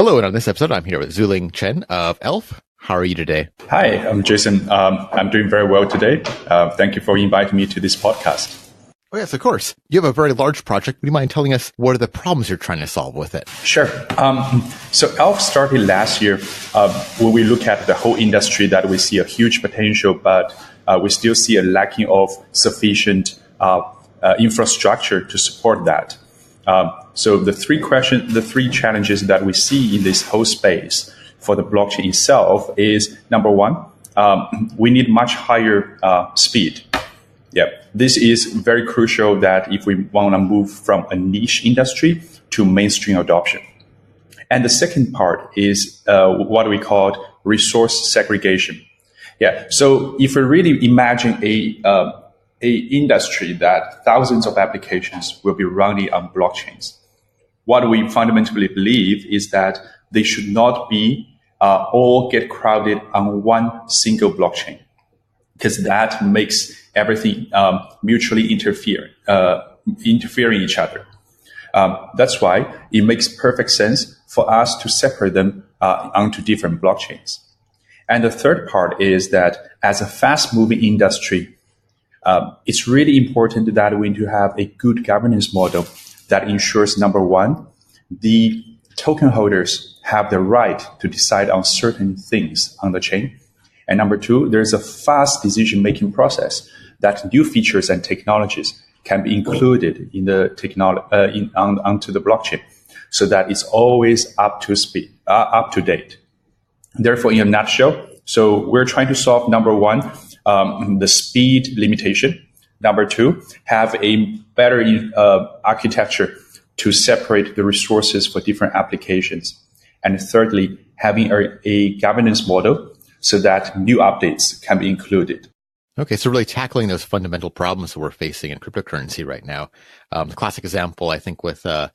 Hello, and on this episode, I'm here with Zhuling Chen of aelf. How are you today? Hi, I'm Jason. I'm doing very well today. Thank you for inviting me to this podcast. Oh, yes, of course. You have a very large project. Would you mind telling us what are the problems you're trying to solve with it? Sure. So aelf started last year when we look at the whole industry that we see a huge potential, but we still see a lacking of sufficient infrastructure to support that. So the three challenges that we see in this whole space for the blockchain itself is, number one, we need much higher speed. Yeah, this is very crucial that if we want to move from a niche industry to mainstream adoption. And the second part is what we call resource segregation. Yeah, so if we really imagine a industry that thousands of applications will be running on blockchains, what we fundamentally believe is that they should not be all get crowded on one single blockchain, because that makes everything mutually interfering each other. That's why it makes perfect sense for us to separate them onto different blockchains. And the third part is that as a fast-moving industry, it's really important that we need to have a good governance model that ensures, number one, the token holders have the right to decide on certain things on the chain. And number two, there's a fast decision-making process that new features and technologies can be included in the onto the blockchain, so that it's always up to date. Therefore, in a nutshell, so we're trying to solve, number one, the speed limitation. Number two, have a better architecture to separate the resources for different applications. And thirdly, having a governance model so that new updates can be included. Okay, so really tackling those fundamental problems that we're facing in cryptocurrency right now. The classic example, I think, with the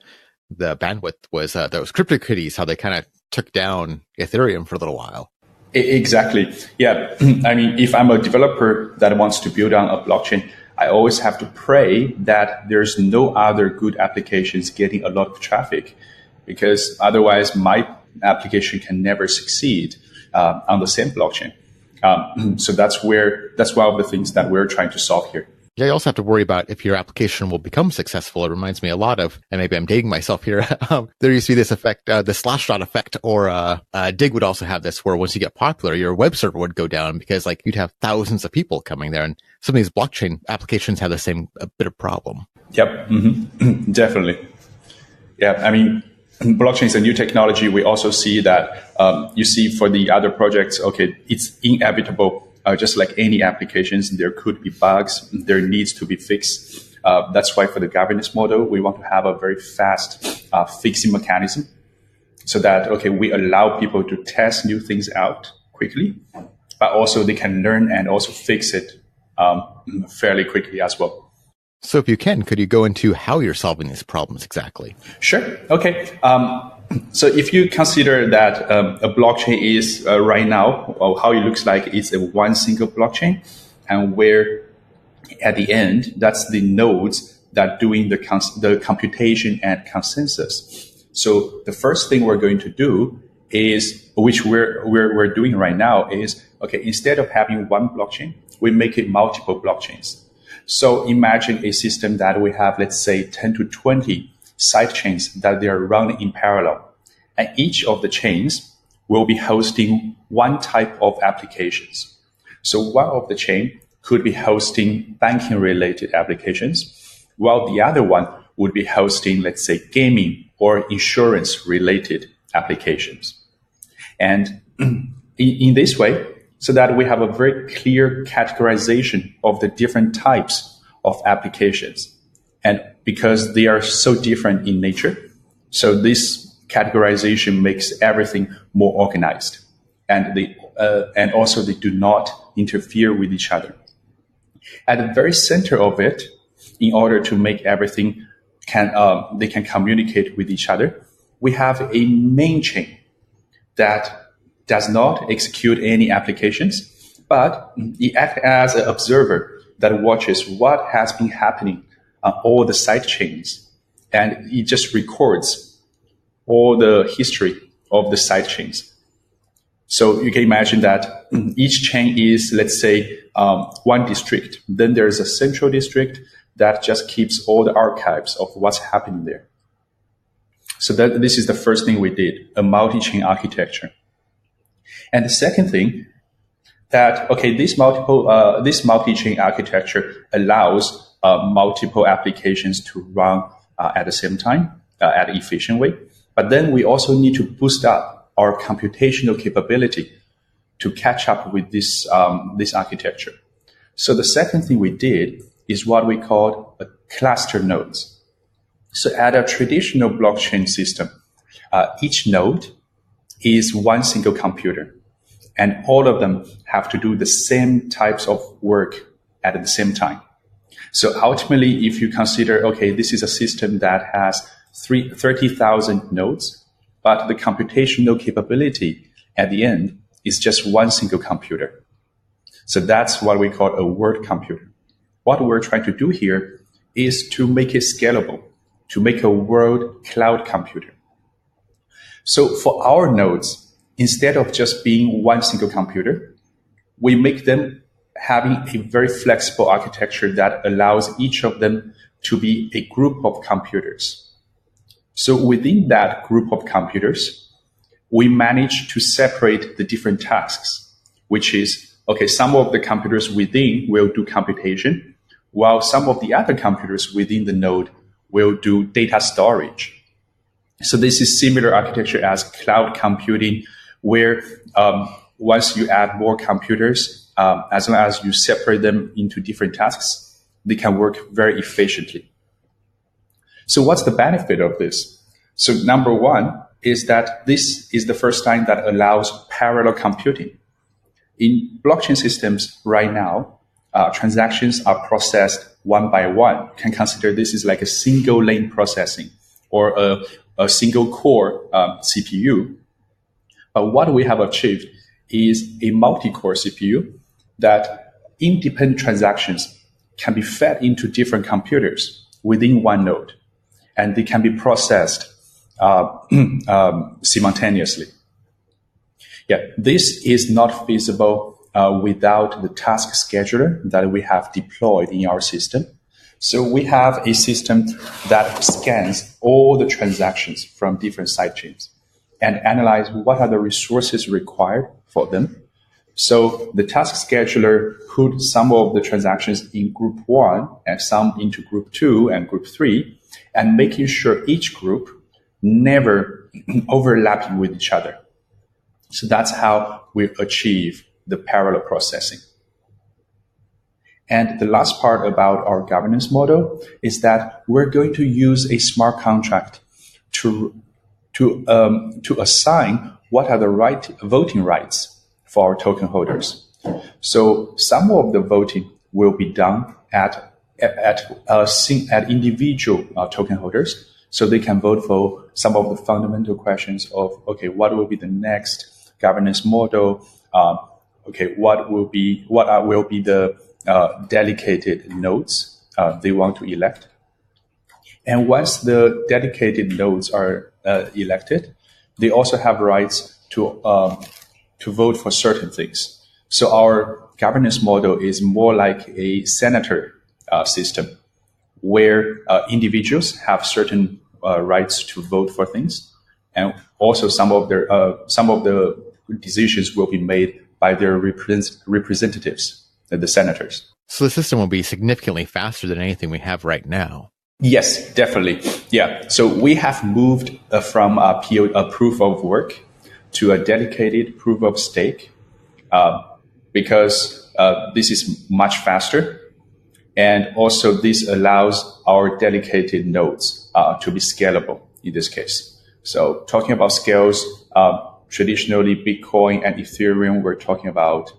bandwidth was those CryptoKitties, how they kind of took down Ethereum for a little while. Exactly. Yeah. I mean, if I'm a developer that wants to build on a blockchain, I always have to pray that there's no other good applications getting a lot of traffic, because otherwise my application can never succeed on the same blockchain. So that's one of the things that we're trying to solve here. Yeah, you also have to worry about if your application will become successful. It reminds me a lot of, and maybe I'm dating myself here, there used to be this effect, the Slashdot effect, or Dig would also have this, where once you get popular, your web server would go down because you'd have thousands of people coming there. And some of these blockchain applications have the same bit of problem. Yep, definitely. Yeah, I mean, blockchain is a new technology. We also see that you see for the other projects, okay, it's inevitable. Just like any applications, there could be bugs. There needs to be fixed. That's why for the governance model, we want to have a very fast fixing mechanism, so that, okay, we allow people to test new things out quickly, but also they can learn and also fix it fairly quickly as well. So if you can, could you go into how you're solving these problems exactly? Sure. Okay. So if you consider that a blockchain is right now, or how it looks like, it's a one single blockchain, and where at the end, that's the nodes that doing the computation and consensus. So the first thing we're going to do is, which we're doing right now, is, okay, instead of having one blockchain, we make it multiple blockchains. So imagine a system that we have, let's say, 10 to 20 side chains that they are running in parallel. And each of the chains will be hosting one type of applications. So one of the chain could be hosting banking related applications, while the other one would be hosting, let's say, gaming or insurance related applications. And in this way, so that we have a very clear categorization of the different types of applications. And because they are so different in nature, so this categorization makes everything more organized, and also they do not interfere with each other. At the very center of it, in order to make everything they can communicate with each other, we have a main chain that does not execute any applications, but it acts as an observer that watches what has been happening on all the side chains, and it just records all the history of the side chains. So you can imagine that each chain is, let's say, one district. Then there's a central district that just keeps all the archives of what's happening there. So this is the first thing we did, a multi-chain architecture. And the second thing that, okay, this multi-chain architecture allows multiple applications to run at the same time, at an efficient way. But then we also need to boost up our computational capability to catch up with this architecture. So the second thing we did is what we called a cluster nodes. So at a traditional blockchain system, each node is one single computer, and all of them have to do the same types of work at the same time. So ultimately, if you consider, okay, this is a system that has 30,000 nodes, but the computational capability at the end is just one single computer. So that's what we call a word computer. What we're trying to do here is to make it scalable, to make a world cloud computer. So for our nodes, instead of just being one single computer, we make them having a very flexible architecture that allows each of them to be a group of computers. So within that group of computers, we manage to separate the different tasks, which is, okay, some of the computers within will do computation, while some of the other computers within the node will do data storage. So this is similar architecture as cloud computing, where once you add more computers, as long as you separate them into different tasks, they can work very efficiently. So what's the benefit of this? So number one is that this is the first time that allows parallel computing. In blockchain systems right now, transactions are processed one by one. You can consider this is like a single lane processing or a single core CPU. But what we have achieved is a multi-core CPU that independent transactions can be fed into different computers within one node, and they can be processed simultaneously. Yeah, this is not feasible without the task scheduler that we have deployed in our system. So we have a system that scans all the transactions from different sidechains and analyze what are the resources required for them. So the task scheduler put some of the transactions in group 1 and some into group 2 and group 3, and making sure each group never overlapping with each other. So that's how we achieve the parallel processing. And the last part about our governance model is that we're going to use a smart contract to assign what are the voting rights for our token holders. So some of the voting will be done at individual token holders, so they can vote for some of the fundamental questions of, okay, what will be the next governance model? What will be the dedicated nodes they want to elect? And once the dedicated nodes are elected, they also have rights to vote for certain things. So our governance model is more like a senator system, where individuals have certain rights to vote for things, and also some of the decisions will be made by their representatives, the senators. So the system will be significantly faster than anything we have right now. Yes, definitely. Yeah. So we have moved from a proof of work to a dedicated proof of stake because this is much faster. And also this allows our dedicated nodes to be scalable in this case. So talking about scales, traditionally Bitcoin and Ethereum, we're talking about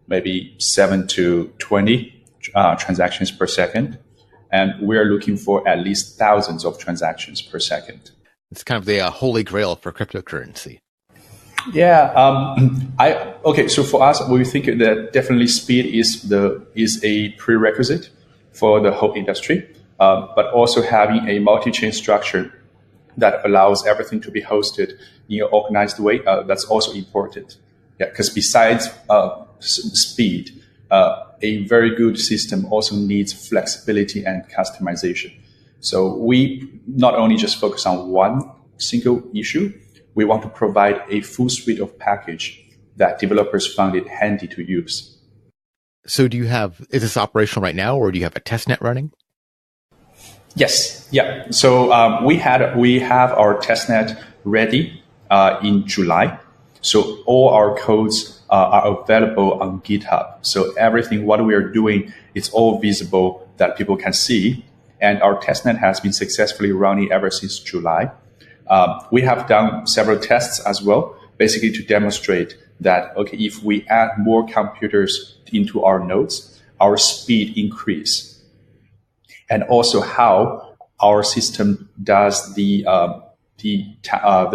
maybe 7 to 20 transactions per second. And we're looking for at least thousands of transactions per second. It's kind of the holy grail for cryptocurrency. Yeah. So for us, we think that definitely speed is a prerequisite for the whole industry. But also having a multi-chain structure that allows everything to be hosted in an organized way. That's also important. Yeah, because besides speed, a very good system also needs flexibility and customization. So we not only just focus on one single issue, we want to provide a full suite of package that developers found it handy to use. So is this operational right now, or do you have a test net running? Yes. Yeah. So we have our testnet ready in July. So all our codes are available on GitHub. So everything what we are doing, it's all visible that people can see. And our testnet has been successfully running ever since July. We have done several tests as well, basically to demonstrate that, okay, if we add more computers into our nodes, our speed increase. And also how our system does the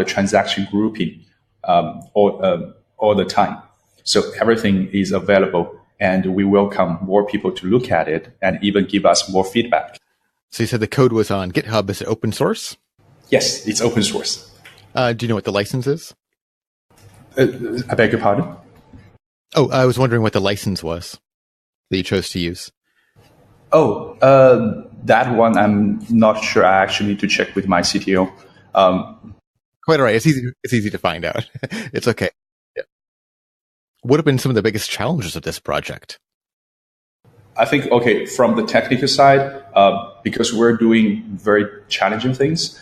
transaction grouping all the time. So everything is available, and we welcome more people to look at it and even give us more feedback. So you said the code was on GitHub. Is it open source? Yes, it's open source. Do you know what the license is? I beg your pardon? Oh, I was wondering what the license was that you chose to use. Oh, that one I'm not sure. I actually need to check with my CTO. Quite all right. It's easy to find out. It's okay. Yeah. What have been some of the biggest challenges of this project? I think, okay, from the technical side, because we're doing very challenging things.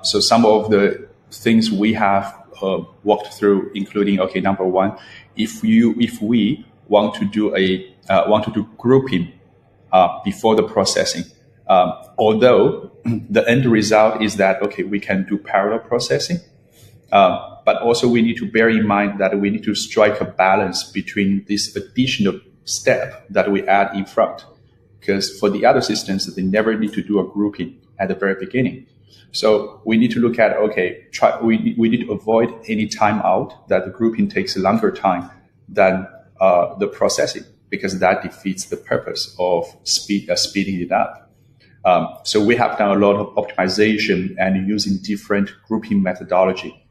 So some of the things we have walked through, including, okay, number one, if we want to do grouping before the processing, although the end result is that, okay, we can do parallel processing, but also we need to bear in mind that we need to strike a balance between this additional step that we add in front, because for the other systems, they never need to do a grouping at the very beginning. So we need to look at, okay, we need to avoid any timeout that the grouping takes a longer time than the processing, because that defeats the purpose of speeding it up. So we have done a lot of optimization and using different grouping methodology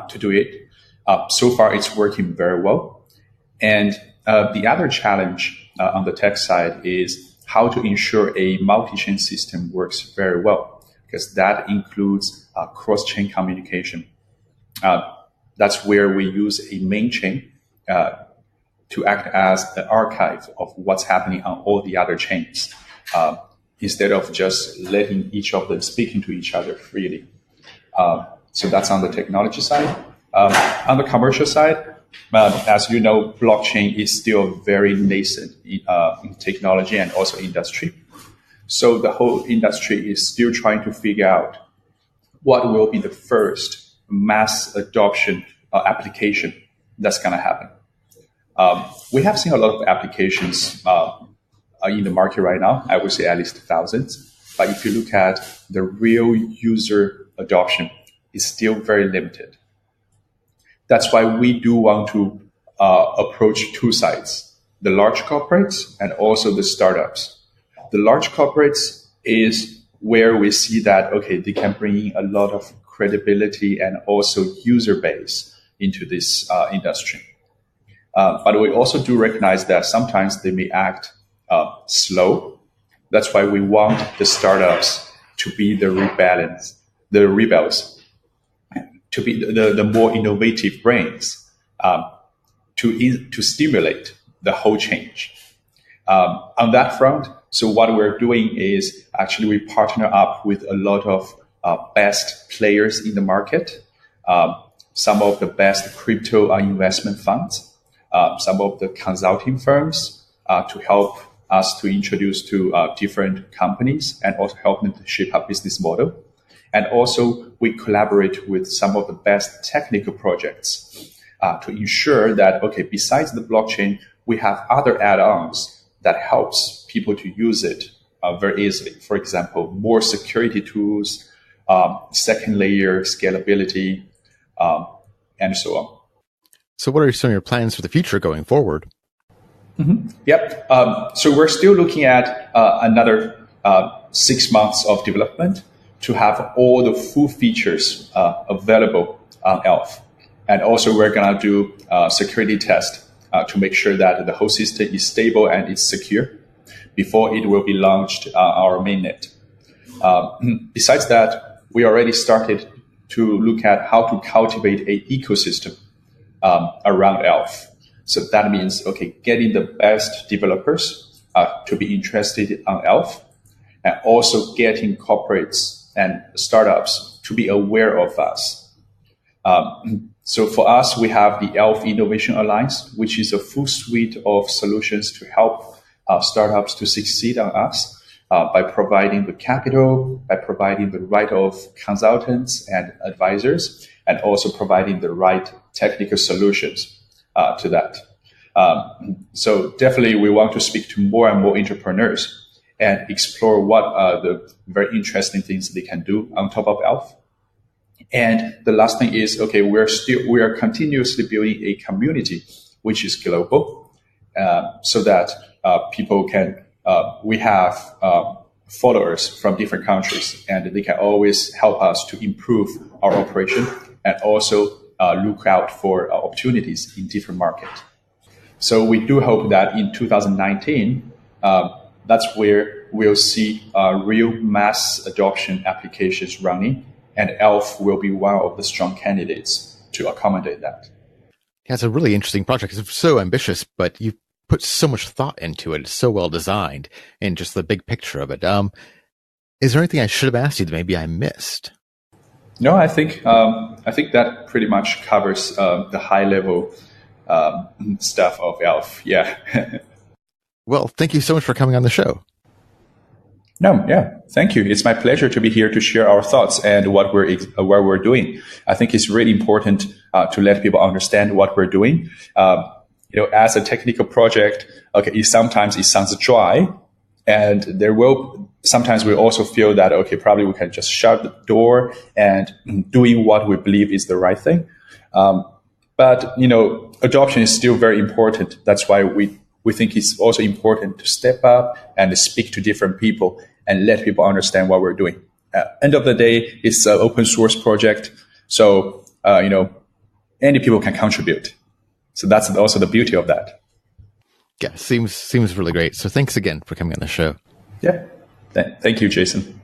to do it. So far, it's working very well. And the other challenge on the tech side is how to ensure a multi-chain system works very well, because that includes cross-chain communication. That's where we use a main chain to act as the archive of what's happening on all the other chains, instead of just letting each of them speak into each other freely. So that's on the technology side. On the commercial side, as you know, blockchain is still very nascent in technology and also industry. So the whole industry is still trying to figure out what will be the first mass adoption application that's going to happen. We have seen a lot of applications in the market right now. I would say at least thousands. But if you look at the real user adoption, it's still very limited. That's why we do want to approach two sides, the large corporates and also the startups. The large corporates is where we see that, okay, they can bring in a lot of credibility and also user base into this industry. But we also do recognize that sometimes they may act slow. That's why we want the startups to be the rebels, to be the more innovative brains, to stimulate the whole change. On that front, so what we're doing is actually we partner up with a lot of best players in the market, some of the best crypto investment funds, some of the consulting firms to help us to introduce to different companies and also help them to shape our business model. And also we collaborate with some of the best technical projects to ensure that, okay, besides the blockchain, we have other add-ons that helps people to use it very easily. For example, more security tools, second layer scalability, and so on. So what are some of your plans for the future going forward? Mm-hmm. Yep. So we're still looking at another 6 months of development to have all the full features available on aelf. And also we're going to do a security test to make sure that the whole system is stable and it's secure before it will be launched on our mainnet. Besides that, we already started to look at how to cultivate an ecosystem around aelf. So that means, getting the best developers to be interested on aelf, and also getting corporates and startups to be aware of us. So for us, we have the aelf Innovation Alliance, which is a full suite of solutions to help startups to succeed on us by providing the capital, by providing the right of consultants and advisors, and also providing the right technical solutions to that. So definitely we want to speak to more and more entrepreneurs and explore what are the very interesting things they can do on top of aelf. And the last thing is, we are continuously building a community which is global, so that people can, we have followers from different countries, and they can always help us to improve our operation and also look out for opportunities in different markets. So we do hope that in 2019, that's where we'll see real mass adoption applications running, and aelf will be one of the strong candidates to accommodate that. Yeah, it's a really interesting project. It's so ambitious, but you put so much thought into it. It's so well designed, and just the big picture of it. Is there anything I should have asked you that maybe I missed? No, I think that pretty much covers the high level stuff of aelf. Yeah. Well, thank you so much for coming on the show. No, yeah, thank you. It's my pleasure to be here to share our thoughts and what we're doing. I think it's really important to let people understand what we're doing. As a technical project, sometimes it sounds dry, and sometimes we also feel that, probably we can just shut the door and doing what we believe is the right thing. But adoption is still very important. That's why we think it's also important to step up and speak to different people and let people understand what we're doing. End of the day, it's an open source project. So, any people can contribute. So that's also the beauty of that. Yeah, seems really great. So thanks again for coming on the show. Yeah. Thank you, Jason.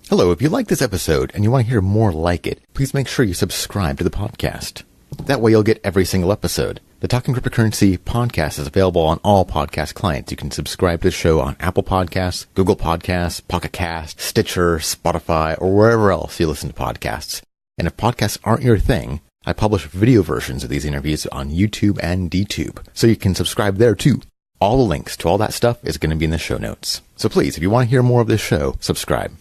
Hello, if you like this episode and you want to hear more like it, please make sure you subscribe to the podcast. That way you'll get every single episode. The Talking Cryptocurrency podcast is available on all podcast clients. You can subscribe to the show on Apple Podcasts, Google Podcasts, Pocket Cast, Stitcher, Spotify, or wherever else you listen to podcasts. And if podcasts aren't your thing, I publish video versions of these interviews on YouTube and DTube, so you can subscribe there too. All the links to all that stuff is going to be in the show notes. So please, if you want to hear more of this show, subscribe.